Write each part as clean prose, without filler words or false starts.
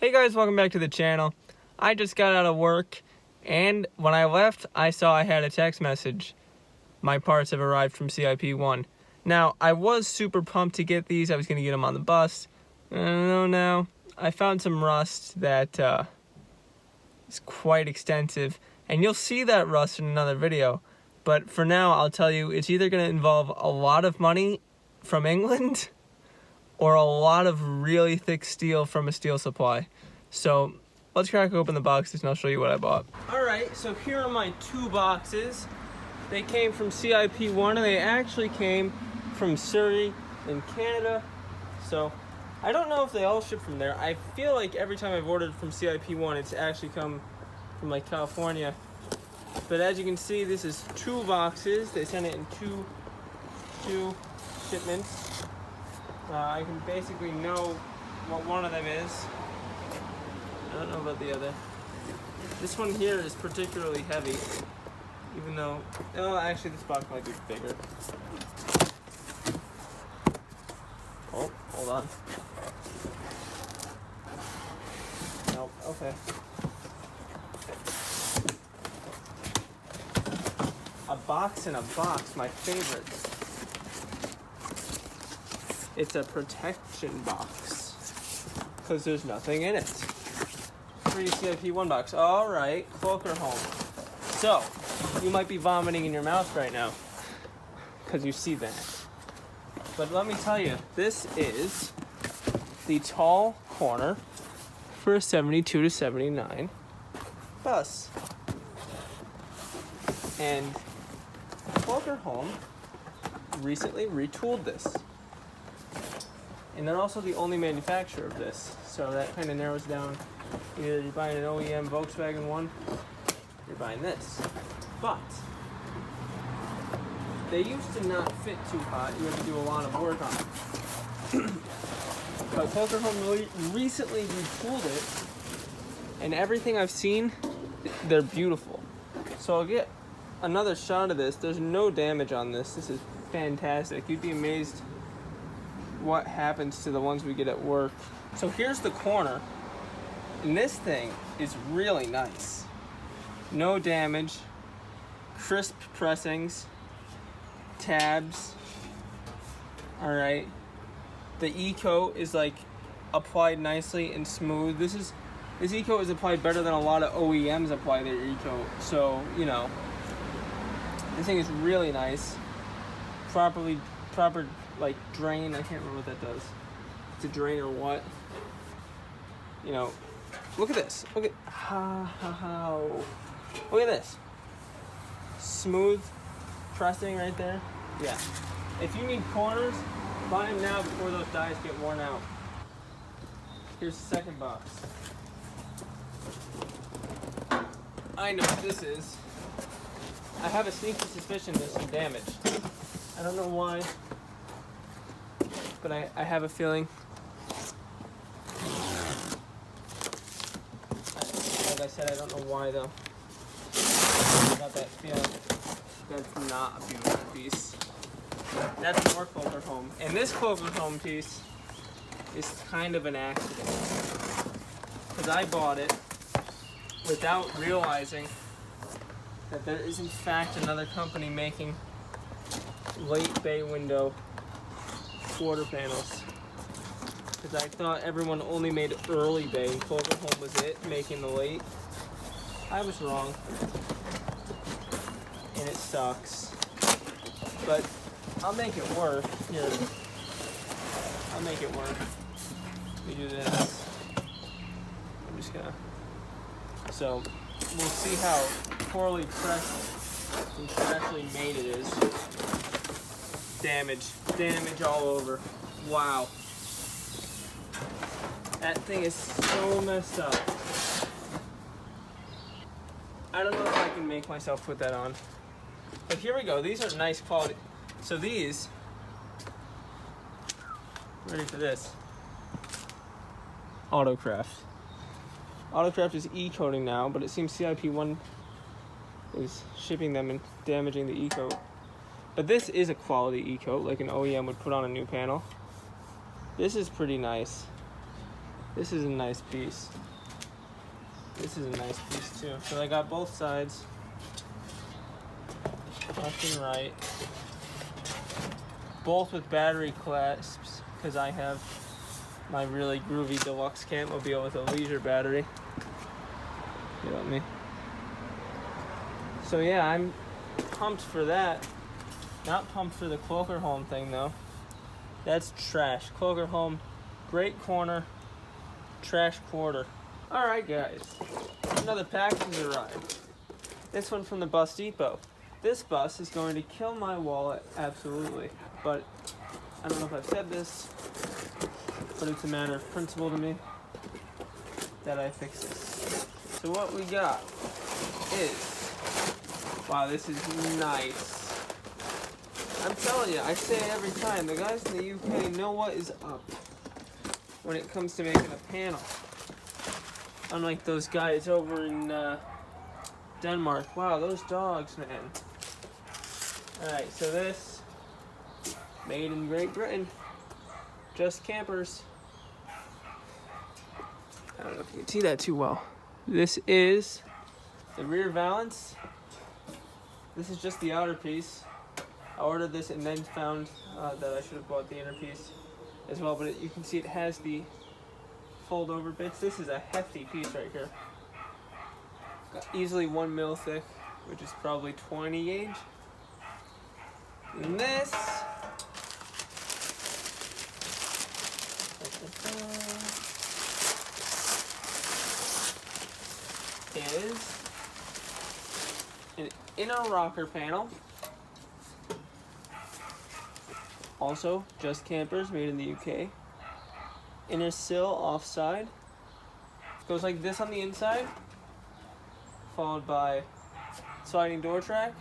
Hey guys, welcome back to the channel. I just got out of work, and when I left, I saw I had a text message. My parts have arrived from CIP1. Now, I was super pumped to get these. I was going to get them on the bus. I don't know now. I found some rust that is quite extensive, and you'll see that rust in another video. But for now, I'll tell you, it's either going to involve a lot of money from England or a lot of really thick steel from a steel supply. So let's crack open the boxes and I'll show you what I bought. All right, so here are my two boxes. They came from CIP1 and they actually came from Surrey in Canada. So I don't know if they all ship from there. I feel like every time I've ordered from CIP1, it's actually come from like California. But as you can see, this is two boxes. They sent it in two shipments. I can basically know what one of them is. I don't know about the other. This one here is particularly heavy, even though, oh, actually this box might be bigger. Oh, hold on. Nope, okay. A box in a box, my favorite. It's a protection box, because there's nothing in it. Free CIP1 box. All right, Klokkerholm. So, you might be vomiting in your mouth right now, because you see that. But let me tell you, this is the tall corner for a 72 to 79 bus. And Klokkerholm recently retooled this. And they're also the only manufacturer of this, so that kind of narrows down. Either you're buying an OEM Volkswagen one, you're buying this. But they used to not fit too hot. You had to do a lot of work on it. But Klokkerholm recently retooled it, and everything I've seen, they're beautiful. So I'll get another shot of this. There's no damage on this. This is fantastic. You'd be amazed what happens to the ones we get at work. So here's the corner, and this thing is really nice. No damage, crisp pressings, tabs. All right, the E-coat is like applied nicely and smooth. This E-coat is applied better than a lot of OEMs apply their E-coat. So, you know, this thing is really nice. Proper like drain. I can't remember what that does. It's a drain or what. You know, look at this. Look at Look at this. Smooth pressing right there. Yeah. If you need corners, buy them now before those dies get worn out. Here's the second box. I know what this is. I have a sneaky suspicion there's some damage. I don't know why, but I have a feeling. Like I said, I don't know why though. I got that feeling. That's not a beautiful piece. That's more Klokkerholm. And this Klokkerholm piece is kind of an accident, because I bought it without realizing that there is in fact another company making late bay window quarter panels, because I thought everyone only made early bay and Klokkerholm was it making the late. I was wrong, and it sucks, but I'll make it work. Here, I'll make it work. We do this. I'm just gonna, so we'll see how poorly pressed and freshly made it is. Damage all over. Wow. That thing is so messed up. I don't know if I can make myself put that on. But here we go. These are nice quality. So these, ready for this? Autocraft. Autocraft is E-coating now, but it seems CIP1 is shipping them and damaging the E-coat. But this is a quality E-coat, like an OEM would put on a new panel. This is pretty nice. This is a nice piece. This is a nice piece too. So I got both sides, left and right, both with battery clasps, because I have my really groovy deluxe Campmobile with a leisure battery. You know me. So yeah, I'm pumped for that. Not pumped for the Klokkerholm thing though. That's trash. Klokkerholm, great corner, trash quarter. Alright guys, another package has arrived. This one from the bus depot. This bus is going to kill my wallet, absolutely. But I don't know if I've said this, but it's a matter of principle to me that I fix this. So what we got is, wow, this is nice. I'm telling you, I say it every time, the guys in the UK know what is up when it comes to making a panel. Unlike those guys over in Denmark. Wow, those dogs, man. Alright, so this, made in Great Britain. Just campers. I don't know if you can see that too well. This is the rear valance. This is just the outer piece. I ordered this and then found that I should have bought the inner piece as well, but you can see it has the fold over bits. This is a hefty piece right here. Got easily 1 mil thick, which is probably 20 gauge. And this is an inner rocker panel. Also, just campers, made in the UK. Inner sill offside. Goes like this on the inside, followed by sliding door track,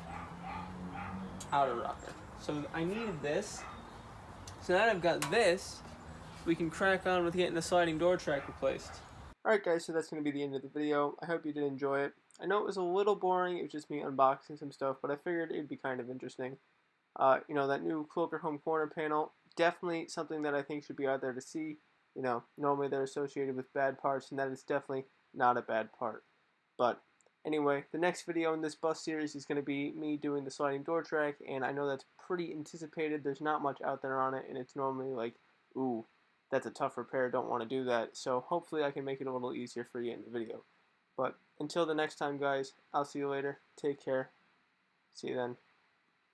outer rocker. So I needed this. So now that I've got this, we can crack on with getting the sliding door track replaced. Alright guys, so that's going to be the end of the video. I hope you did enjoy it. I know it was a little boring, it was just me unboxing some stuff, but I figured it'd be kind of interesting. You know, that new Klokkerholm corner panel, definitely something that I think should be out there to see. You know, normally they're associated with bad parts, and that is definitely not a bad part. But anyway, the next video in this bus series is going to be me doing the sliding door track, and I know that's pretty anticipated. There's not much out there on it, and it's normally like, ooh, that's a tough repair, don't want to do that. So hopefully I can make it a little easier for you in the video. But until the next time, guys, I'll see you later. Take care. See you then.